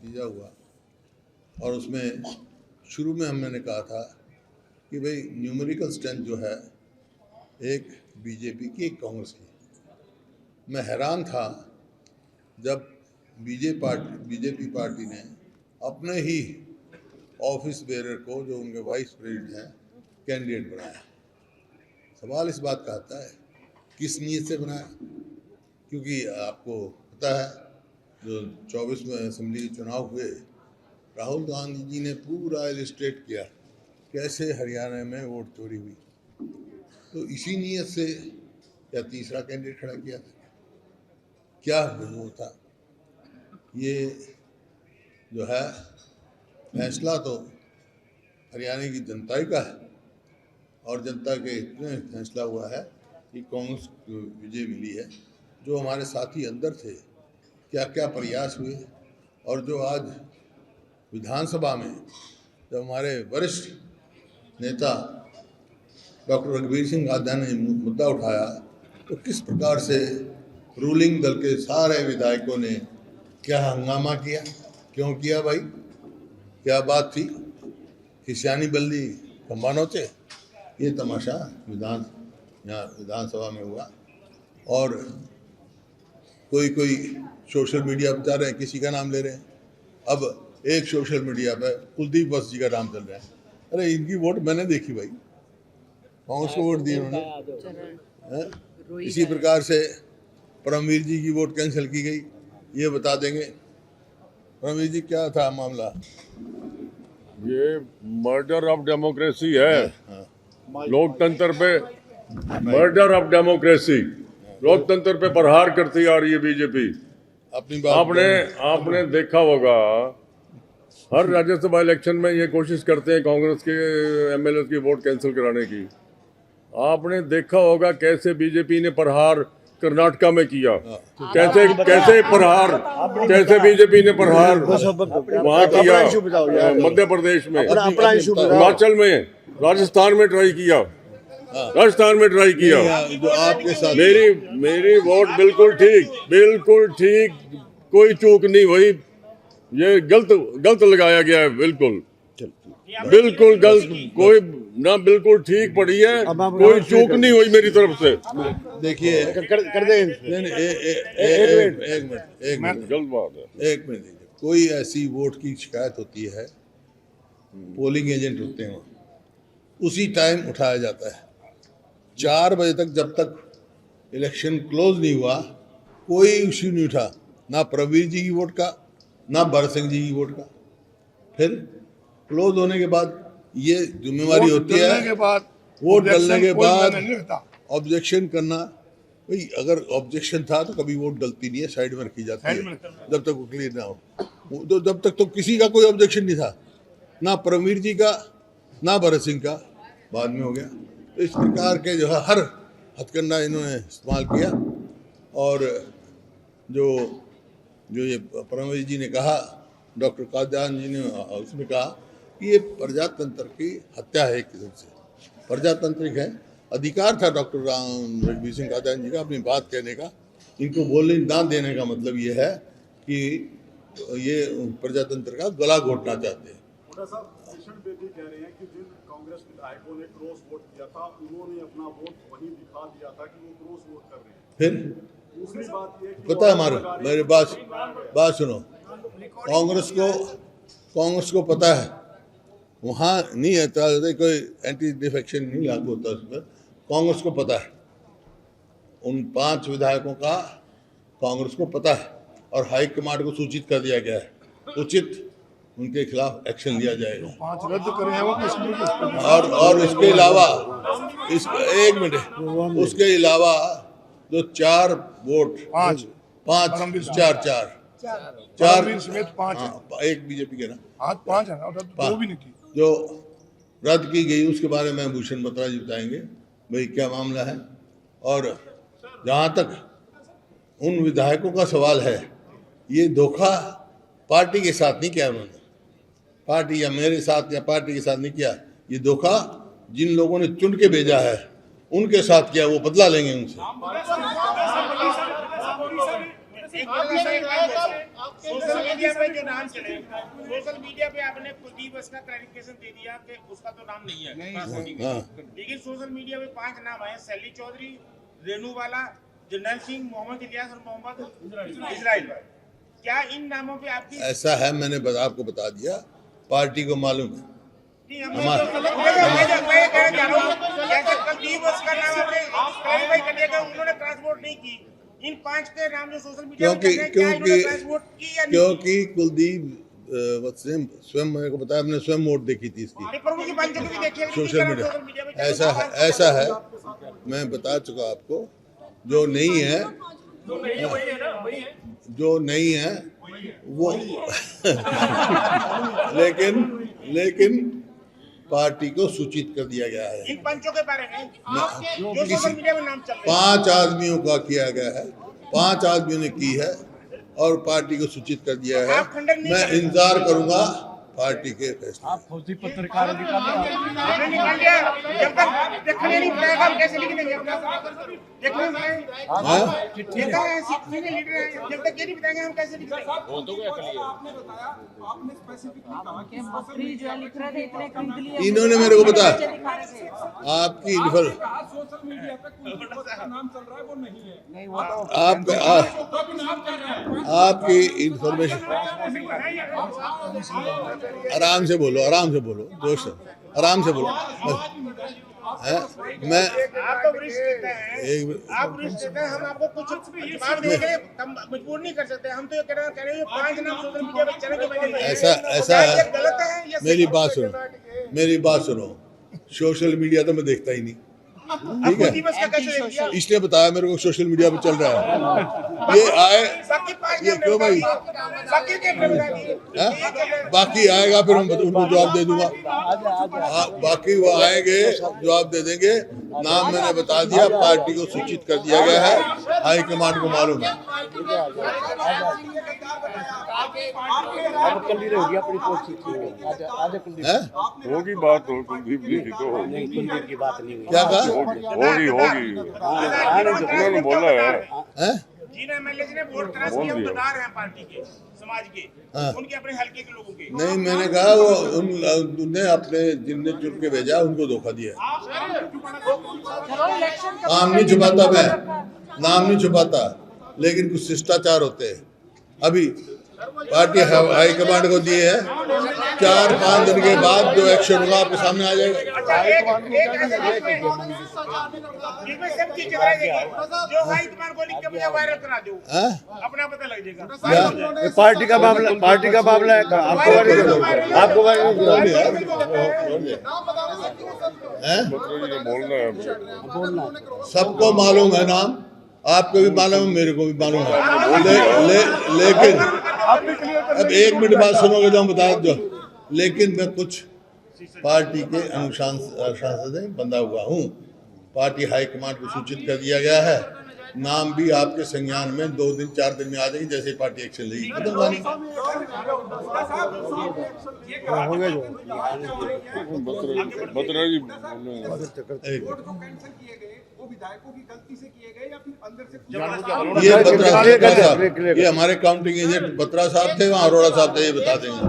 नतीजा हुआ और उसमें शुरू में हमने कहा था कि भाई न्यूमेरिकल स्ट्रेंथ जो है एक बीजेपी की एक कांग्रेस की। मैं हैरान था जब बीजेपी पार्टी ने अपने ही ऑफिस बेरर को, जो उनके वाइस प्रेसिडेंट हैं, कैंडिडेट बनाया। सवाल इस बात का आता है किस नीयत से बनाया, क्योंकि आपको पता है जो 24 में असेंबली के चुनाव हुए, राहुल गांधी जी ने पूरा इलस्ट्रेट किया कैसे हरियाणा में वोट चोरी हुई। तो इसी नीयत से क्या तीसरा कैंडिडेट खड़ा किया था? क्या वो था? ये जो है फैसला तो हरियाणा की जनता ही का है और जनता के इतने फैसला हुआ है कि कांग्रेस को विजय मिली है। जो हमारे साथी अंदर थे, क्या क्या प्रयास हुए, और जो आज विधानसभा में जब हमारे वरिष्ठ नेता डॉक्टर रघुवीर सिंह राजा ने मुद्दा उठाया तो किस प्रकार से रूलिंग दल के सारे विधायकों ने क्या हंगामा किया। क्यों किया भाई? क्या बात थी? खिसियानी बल्ली खंबानों से ये तमाशा यहाँ विधानसभा में हुआ। और कोई सोशल मीडिया पर जा रहे हैं, किसी का नाम ले रहे हैं। अब एक सोशल मीडिया पर कुलदीप वत्स जी का नाम चल रहा है। अरे इनकी वोट मैंने देखी भाई, कांग्रेस को वोट दी उन्होंने। इसी प्रकार से परमवीर जी की वोट कैंसिल की गई। ये बता देंगे परमवीर जी क्या था मामला? ये मर्डर ऑफ डेमोक्रेसी है। लोकतंत्र पे मर्डर ऑफ डेमोक्रेसी, लोकतंत्र पे प्रहार करती आ रही है बीजेपी। अपनी बात आपने देखा होगा हर राज्यसभा इलेक्शन में ये कोशिश करते हैं कांग्रेस के एमएलए की वोट कैंसिल कराने की। आपने देखा होगा कैसे बीजेपी ने प्रहार कर्नाटका में किया, कैसे बीजेपी ने प्रहार वहाँ किया, मध्य प्रदेश में, हिमाचल में, राजस्थान में ट्राई किया। जो आपके साथ मेरी वोट बिल्कुल ठीक, कोई चूक नहीं हुई। ये गलत लगाया गया है, बिल्कुल गलत, कोई ना बिल्कुल ठीक पड़ी है, कोई चूक नहीं हुई मेरी तरफ से। देखिए कर दे एक मिनट गलत बात है। एक मिनट दीजिए। कोई ऐसी वोट की शिकायत होती है, पोलिंग एजेंट होते हैं, उसी टाइम उठाया जाता है। 4 बजे तक, जब तक इलेक्शन क्लोज नहीं हुआ, कोई इश्यू नहीं उठा, ना प्रवीर जी की वोट का, ना भरत सिंह जी की वोट का। फिर क्लोज होने के बाद ये जिम्मेवारी होती है वोट डलने के बाद ऑब्जेक्शन करना। भाई अगर ऑब्जेक्शन था तो कभी वोट डलती नहीं है, साइड में रखी जाती है जब तक वो क्लियर ना हो। तो जब तक तो किसी का कोई ऑब्जेक्शन नहीं था, ना परमवीर जी का, ना भरत सिंह का, बाद में हो गया। तो इस प्रकार के जो है हर हथकंडा इन्होंने इस्तेमाल किया। और जो ये परमवीर जी ने कहा, डॉक्टर कादियान जी ने उसमें कहा कि ये प्रजातंत्र की हत्या है। एक किस्म से प्रजातांत्रिक है, अधिकार था डॉक्टर रघुवीर सिंह कादियान जी का अपनी बात कहने का। इनको बोलने ना देने का मतलब ये है कि ये प्रजातंत्र का गला घोटना चाहते हैं। पे भी कह रहे हैं कि जिन कांग्रेस विधायकों ने क्रॉस वोट किया था, उन्होंने अपना वोट वहीं दिखा दिया था कि वो क्रॉस वोट कर रहे हैं। फिर दूसरी बात ये पता है, मेरी बात सुनो, कांग्रेस को पता है वहाँ नहीं है, कोई एंटी डिफेक्शन नहीं लागू होता उस पर। कांग्रेस को पता है, उन 5 विधायकों का कांग्रेस को पता है और हाई कमांड को सूचित कर दिया गया है। उचित उनके खिलाफ एक्शन लिया जाएगा। 5 रद्द करे हैं वो और इसके अलावा एक मिनट, उसके अलावा जो 4 वोट 5 4 समेत 5 एक बीजेपी के ना, आज 5 है और 2 भी नहीं थी जो रद्द की गई। उसके बारे में भूषण बत्रा जी बताएंगे भाई क्या मामला है। और जहाँ तक उन विधायकों का सवाल है, ये धोखा पार्टी के साथ नहीं किया उन्होंने, पार्टी या मेरे साथ या पार्टी के साथ नहीं किया। ये धोखा जिन लोगों ने चुन के भेजा है उनके साथ किया, वो बदला लेंगे उनसे। मीडिया पे जो नाम चले, सोशल मीडिया पे आपने कुलदीप का क्लैरिफिकेशन दे दिया कि उसका तो नाम नहीं है ट्रांसपोर्ट में। हाँ। लेकिन सोशल मीडिया पे 5 नाम आए, सैली चौधरी, रेणुवाला, जर्नैल सिंह, मोहम्मद इलियास और मोहम्मद इजराइल। क्या इन नामों पे आपकी ऐसा है, मैंने आपको बता दिया, पार्टी को मालूम है। नहीं, मैं ये कहना चाह रहा हूँ, जैसे कुलदीप का नाम आपने क्लैरिफाई कर दिया कि उन्होंने ट्रांसपोर्ट नहीं की, इन 5 के नाम जो सोशल मीडिया पे चल रहे हैं, क्या इन्होंने ट्रांसपोर्ट की या नहीं? क्योंकि कुलदीप स्वयं मेरे को बताया, मैंने स्वयं वोट देखी थी इसकी प्रमुख पंचों की भी देखी है, सोशल मीडिया। ऐसा है, मैं बता चुका आपको, जो नहीं है वो लेकिन पार्टी को सूचित कर दिया गया है। इन पंचों के बारे में जो सोशल मीडिया में नाम चल रहे हैं, 5 आदमियों का किया गया है, 5 आदमियों ने की है और पार्टी को सूचित कर दिया है। मैं इंतजार करूंगा पार्टी के फैसले। आप फौजी पत्रकार आपने निकाल दिया, जब तक देखने नहीं पाएगा हम कैसे लिख देंगे अपना? देखने में देखा है सीनियर लीडर है, जब तक ये नहीं बताएंगे हम कैसे लिख देंगे? आपने बताया, आपने स्पेसिफिकली कहा कि मंत्री जो लिख रहे थे इतने खरीद लिए, इन्होंने मेरे को बताया आपकी सोशल मीडिया पे कुलदीप का नाम चल रहा है, वो नहीं है। नहीं वो तो आपकी इंफॉर्मेशन, आराम से बोलो दोस्त, आराम से बोलो। मैं आप तो वरिष्ठ नेता हैं, आप वरिष्ठ नेता हैं, हम आपको कुछ जवाब देने के लिए मजबूर नहीं कर सकते। हम तो ये कह रहे हैं 5 नाम सोशल मीडिया पे चलने के वजह ऐसा क्या है, ये गलत है या मेरी बात सुनो, सोशल मीडिया तो मैं देखता ही नहीं, ठीक है? दिवस का कैसे देख दिया? इसलिए बताया मेरे को सोशल मीडिया पे चल रहा है, ये आए बाकी 5 ये क्यों भाई? बाकी के बता दिए, हैं? बाकी आएगा फिर हम उनको जवाब दे दूंगा। बाकी वो आएंगे, जवाब दे देंगे। नाम मैंने बता दिया, पार्टी को सूचित कर दिया गया है, हाईकमांड को मालूम है। होगी अपनी कोशिश हैं? होगी बात, हो कुलदीप जी की तो होगी, नहीं कुलदीप की बात नहीं हुई। क्या कहा? होगी उन्होंने बोला है। हैं? जिन एमएलए ने वोट क्रॉस किया वो बता रहे हैं पार्टी के, समाज के, हाँ। उनके अपने हल्के के लोगों के। नहीं, मैंने कहा वो उनने अपने जिनने चुन के भेजा उनको धोखा दिया। चलो इलेक्शन का नाम नहीं छुपाता मैं, नाम नहीं छुपाता, लेकिन कुछ शिष्टाचार होते हैं। अभी पार्टी हाईकमांड को दिए हैं, 4-5 दिन के बाद जो एक्शन होगा आपके सामने आ जाएगा। अच्छा, एक सब चीज चला जाएगी, जो हाईकमान को लिख के मुझे वायरल करा दो, हैं? अपना पता लग जाएगा। पार्टी का मामला है, आपको हैं? बोलना है सबको मालूम है नाम, आपको भी मालूम है, मेरे को भी मालूम है। लेकिन अब 1 मिनट बाद सुनोगे तो हम बता दो। लेकिन मैं कुछ पार्टी के अनुशासन से बंधा हुआ हूँ। पार्टी हाईकमांड को सूचित कर दिया गया है, नाम भी आपके संज्ञान में 2 दिन 4 दिन में आ जाएगी, जैसे पार्टी एक्शन लेगी। बतरा जी विधायकों की गलती से किए गए या फिर अंदर से ये बत्रा साहब, ये हमारे काउंटिंग एजेंट बत्रा साहब थे, वहाँ अरोड़ा साहब थे, ये बता देंगे।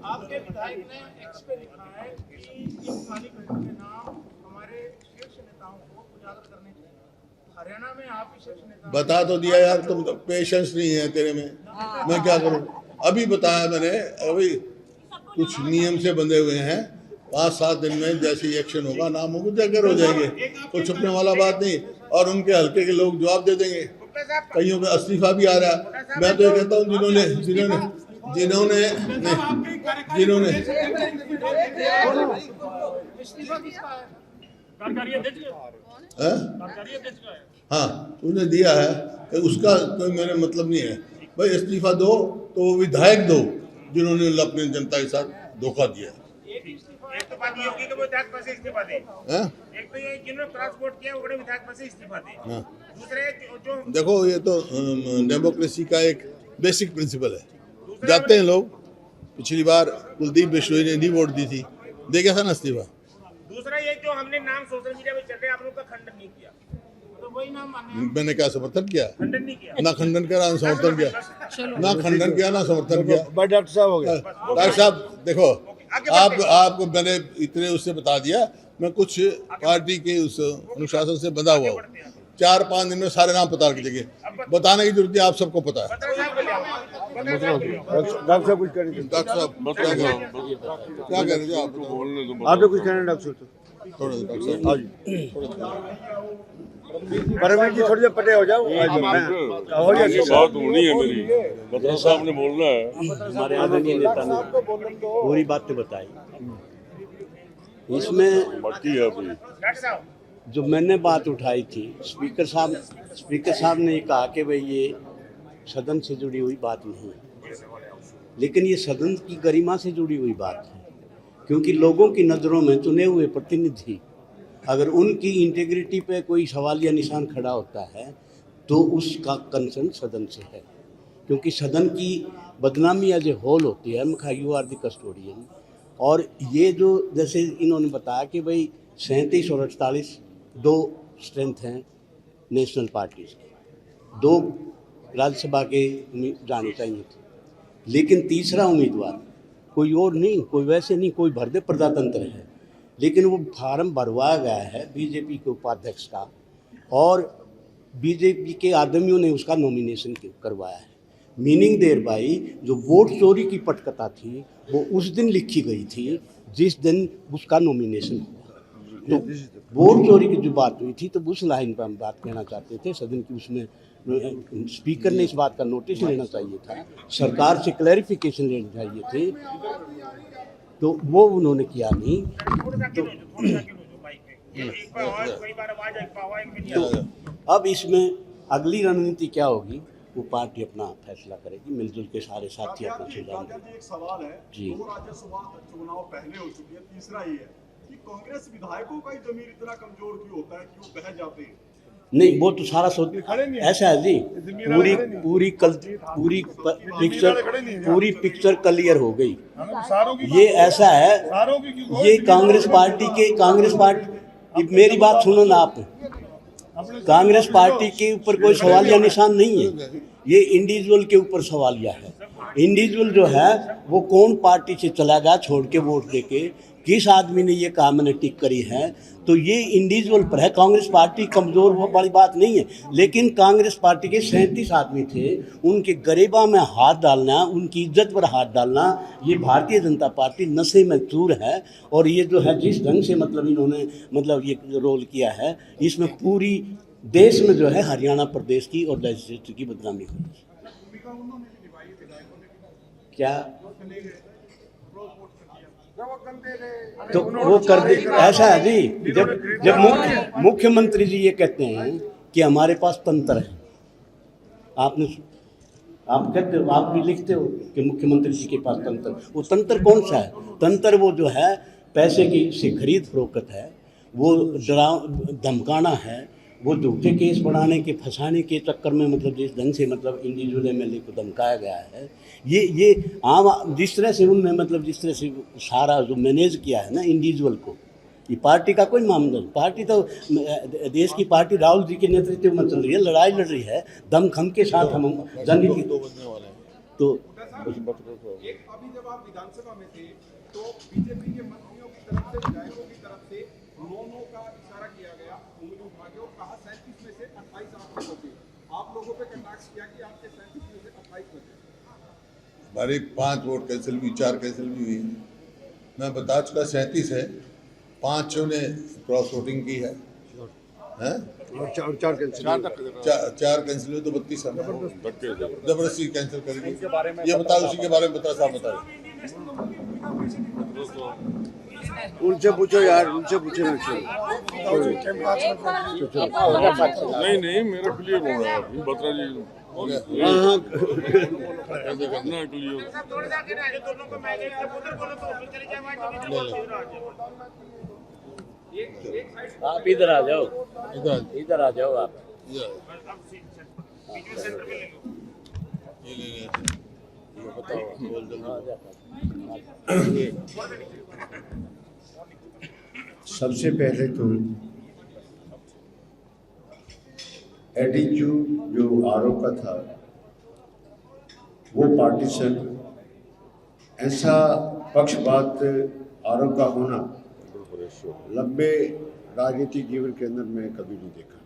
आपके विधायक ने एक्स पे लिखा है कि इन काली घटना के नाम हमारे शीर्ष नेताओं को उजागर करने चाहिए। हरियाणा में आप शीर्ष नेता बता तो दिया यार, तुम तो पेशेंस नहीं है तेरे में, मैं क्या करूं? अभी बताया मैंने, अभी कुछ नियम से बंधे हुए हैं, 5-7 दिन में जैसे ही एक्शन होगा, नाम होगा जाकर हो जाएंगे, कोई छुपने वाला बात नहीं। और उनके हल्के के लोग जवाब दे देंगे। कईयों पे इस्तीफा भी आ रहा है। मैं तो ये कहता हूँ जिन्होंने हाँ उन्हें दिया है, उसका कोई मेरा मतलब नहीं है भाई। इस्तीफा दो तो वो विधायक दो जिन्होंने अपनी जनता के साथ धोखा दिया। एक तो बात ये होगी कि वो विधायक पद से इस्तीफा दे, एक तो ये जिन्होंने ट्रांसपोर्ट किया वो बड़े विधायक पद से इस्तीफा दे। दूसरे जो देखो, ये तो डेमोक्रेसी का एक बेसिक प्रिंसिपल है। जाते हैं लोग, पिछली बार कुलदीप बिश्नोई ने नहीं वोट दी थी, दे गया था ना इस्तीफा। दूसरा ये जो हमने नाम सोशल मीडिया में चल रहे हैं, आपने उसका खंडन नहीं किया, तो वही नाम मानना है। मैंने क्या समर्थन किया? खंडन नहीं किया। ना खंडन करा ना समर्थन किया, ना खंडन किया ना समर्थन किया। बस डॉक्टर साहब हो गए। डॉक्टर साहब देखो, आपको मैंने इतने उससे बता दिया, मैं कुछ पार्टी के उस अनुशासन से बंधा हुआ हूँ। 4-5 दिन में सारे नाम पता कर देंगे, बताने की जरूरत है, आप सबको पता है। डॉक्टर साहब कुछ करें। डॉक्टर साहब क्या कह रहे थे आप? बोलने दो, आप तो कुछ करें डॉक्टर साहब। थोड़ा डॉक्टर साहब हाँ जी। परमेश जी थोड़ी देर पटे हो जाओ। हो ये जाए। बात होनी है मेरी, बत्रा साहब ने बोलना है। हमारे आदरणीय नेता ने पूरी बातें बताई। इसमें बाकी है अभी डॉक्टर साहब जो मैंने बात उठाई थी, स्पीकर साहब ने ये कहा कि भाई ये सदन से जुड़ी हुई बात नहीं है, लेकिन ये सदन की गरिमा से जुड़ी हुई बात है, क्योंकि लोगों की नज़रों में चुने हुए प्रतिनिधि अगर उनकी इंटीग्रिटी पे कोई सवाल या निशान खड़ा होता है तो उसका कंसर्न सदन से है, क्योंकि सदन की बदनामी एज ए होल होती है। मैं यू आर द कस्टोडियन। और ये जो जैसे इन्होंने बताया कि भाई 37 और 48 दो स्ट्रेंथ हैं नेशनल पार्टीज की, 2 राज्यसभा के जाने चाहिए थे, लेकिन तीसरा उम्मीदवार कोई और नहीं, कोई वैसे नहीं, कोई भरदे प्रजातंत्र है, लेकिन वो फार्म भरवाया गया है बीजेपी के उपाध्यक्ष का, और बीजेपी के आदमियों ने उसका नॉमिनेशन करवाया है। मीनिंग देयर बाई जो वोट चोरी की पटकथा थी वो उस दिन लिखी गई थी जिस दिन उसका नॉमिनेशन हुआ। तो वोट चोरी की जो बात हुई थी तो उस लाइन पर हम बात कहना चाहते थे। सदन की उसमें स्पीकर ने इस बात का नोटिस लेना चाहिए था, सरकार से क्लैरिफिकेशन लेनी चाहिए थी, तो वो उन्होंने किया नहीं। तो अब इसमें अगली रणनीति क्या होगी वो पार्टी अपना फैसला करेगी, मिलजुल के सारे साथी अपना सुझाव देंगे। एक सवाल है जी। 2 राज्यसभा चुनाव पहले हो चुके हैं, तीसरा ये है कि कांग्रेस विधायकों का ही जमीर इतना कमजोर क्यों होता है कि वो बह जाते हैं? नहीं, वो तो सारा सोच ऐसा है जी, पूरी पिक्चर क्लियर हो गई। ये ऐसा है, ये कांग्रेस पार्टी मेरी बात सुनो ना आप, कांग्रेस पार्टी के ऊपर कोई सवालिया निशान नहीं है, ये इंडिविजुअल के ऊपर सवालिया है। इंडिविजुअल जो है वो कौन पार्टी से चला गया छोड़ के वोट देके, किस आदमी ने ये कहा मैंने टिक करी है, तो ये इंडिविजुअल पर है। कांग्रेस पार्टी कमज़ोर वो बड़ी बात नहीं है, लेकिन कांग्रेस पार्टी के 37 आदमी थे, उनके गरेबा में हाथ डालना, उनकी इज्जत पर हाथ डालना, ये भारतीय जनता पार्टी नशे में चूर है। और ये जो है जिस ढंग से मतलब इन्होंने मतलब ये रोल किया है, इसमें पूरी देश में जो है हरियाणा प्रदेश की और लेजिस्लेचर की बदनामी हुई। क्या तो वो कर दे। ऐसा है जी, जब मुख्यमंत्री जी ये कहते हैं कि हमारे पास तंत्र है, आप कहते हो, आप भी लिखते हो कि मुख्यमंत्री जी के पास तंत्र, वो तंत्र कौन सा है? तंत्र वो जो है पैसे की से खरीद फरोख्त है, वो धमकाना है, वो झूठे केस बढ़ाने के फंसाने के चक्कर में मतलब जिस ढंग से मतलब इंडिविजुअल एमएलए को धमकाया गया है, ये आम जिस तरह से उनने मतलब जिस तरह से सारा जो मैनेज किया है ना इंडिविजुअल को, ये पार्टी का कोई मामला नहीं। पार्टी तो देश की पार्टी राहुल जी के नेतृत्व में चल रही है, लड़ाई लड़ रही है दमखम के साथ। हम जनहित तो अभी जब आप विधानसभा में थे तो बीजेपी के मंत्रियों की तरफ से, विधायकों की तरफ से नो का इशारा किया गया, उंगली उठा के, और कहा 37 में से 28 आप लोगों पे, आप लोगों पे कटाक्ष किया कि आपके 37 में से 28 बचे। हमारे 5 वोट कैंसिल भी, 4 कैंसिल भी हुई। मैं बता चुका 37 है, 5 ने क्रॉस वोटिंग की है, हैं? और 4 कैंसिल। 4 कैंसिल हुए तो 32 है, जबरदस्ती कैंसिल करेगी। ये बता, उसी के बारे में बता साहब बता रहे। उनसे पूछो यार, उनसे पूछो ना। नहीं मेरा क्लियर हो रहा है बत्रा जी, ऐसे करना है क्लियर। आप इधर आ जाओ, इधर आ जाओ आप। सबसे पहले तो एटीट्यूड जो आरोप का था वो पार्टीशन, ऐसा पक्षपात आरोप का होना लंबे राजनीतिक जीवन के अंदर मैं कभी नहीं देखा।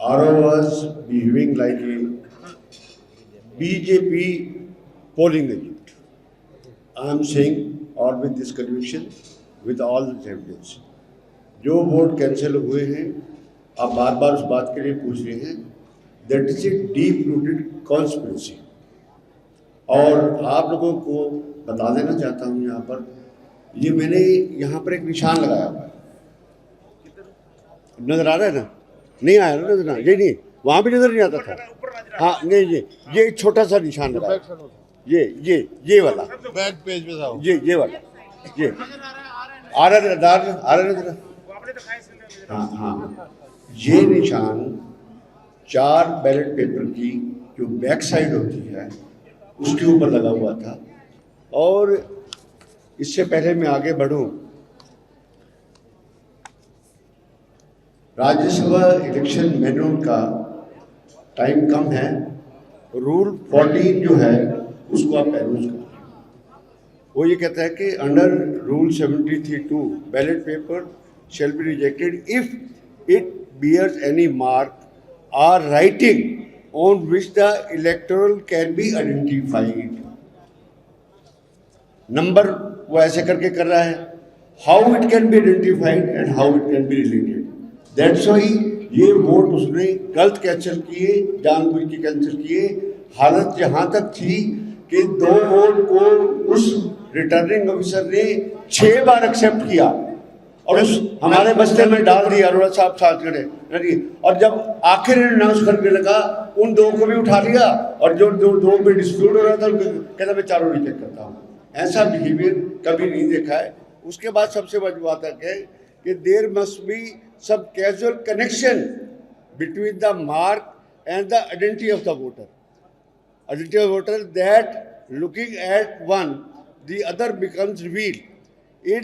आरोप was behaving like a BJP polling agent. I am saying और with this conviction with all the evidence, जो वोट कैंसिल हुए हैं आप बार बार उस बात के लिए पूछ रहे हैं, that is a deep rooted conspiracy. और आप लोगों को बता देना चाहता हूँ यहाँ पर, ये मैंने यहाँ पर एक निशान लगाया हुआ है, नजर आ रहा है ना? नहीं आया ना नजर? ये नहीं, वहाँ भी नजर नहीं आता था। हाँ नहीं, ये एक छोटा सा निशान लगाया, ये वाला बैक पेज पे था, ये वाला, ये आ रहा नजर। हाँ हाँ, ये निशान 4 बैलेट पेपर की जो बैक साइड होती है उसके ऊपर लगा हुआ था। और इससे पहले मैं आगे बढ़ूं, राज्यसभा इलेक्शन मैनुअल का टाइम कम है, रूल 14 जो है उसको आप पेरूज करें। वो ये कहता है कि under rule 73(2) ballot paper shall be rejected if it bears any mark or writing on which the electoral can be identified. Number वो ऐसे करके कर रहा है, how it can be identified and how it can be related. That's why ये vote उसने गलत cancel किए, जानबूझ के कैंसिल किए। हालत यहाँ तक थी कि 2 वोट को उस रिटर्निंग ऑफिसर ने 6 बार एक्सेप्ट किया और उस हमारे बस्ते में डाल दिया। अरोड़ा साहब साथ खड़े, और जब आखिर अनाउंस करने लगा उन 2 को भी उठा लिया, और जो 2 पे डिस्प्यूट हो रहा था कहता मैं 4 रिजेक्ट करता हूँ। ऐसा बिहेवियर कभी नहीं देखा है। उसके बाद सबसे बड़ी बात है कि there must be some casual connection between the mark and the identity of the voter. Identity of voter that looking at one the other becomes revealed. In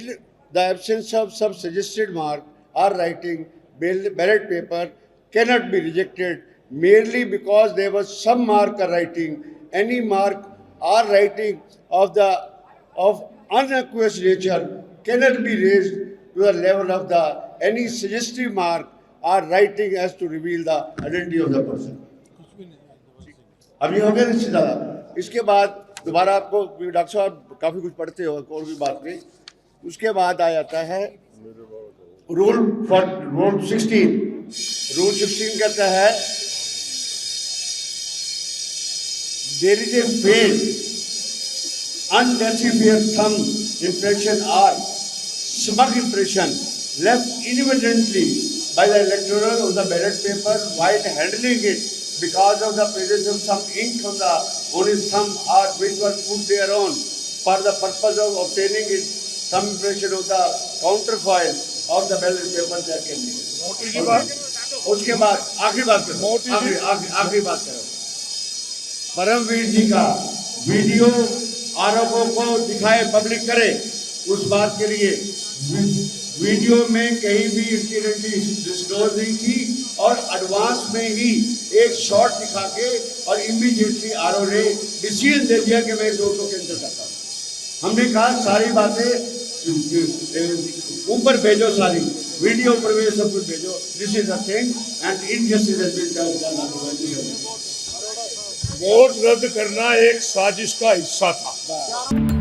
the absence of some suggested mark or writing, ballot paper cannot be rejected merely because there was some mark or writing. Any mark or writing of unaqueous nature cannot be raised to the level of the any suggestive mark or writing as to reveal the identity of the person. अभी हो गया इससे ज़्यादा। इसके बाद दोबारा आपको doctor साहब काफ़ी कुछ पढ़ते हो और भी बात नहीं। उसके बाद आ जाता है रूल 16। रूल 16 कहता है there is a face undecipher thumb impression or smug impression left inadvertently by the electoral on the ballot paper while handling it because of the presence of some ink on his thumb or which was put thereon for the purpose of obtaining it some impression of the counterfoil of the ballot paper that can be. उसके बाद आखिरी बात करो, आखिरी बात करो। परमवीर जी का video आरोपों को दिखाए, पब्लिक करे, उस बात के लिए वीडियो में कहीं भी इंसिडेंटली डिस्क्लोज नहीं थी और एडवांस में ही एक शॉट दिखा के और इमीडिएटली आरओ ने डिसीजन दे दिया कि मैं इस वोट को कैंसिल करता हूँ। हमने कहा सारी बातें ऊपर भेजो, सारी वीडियो ऊपर भेजो, सब कुछ भेजो। This is the thing and injustice has been done. Vote रद्द करना एक साजिश का हिस्सा था।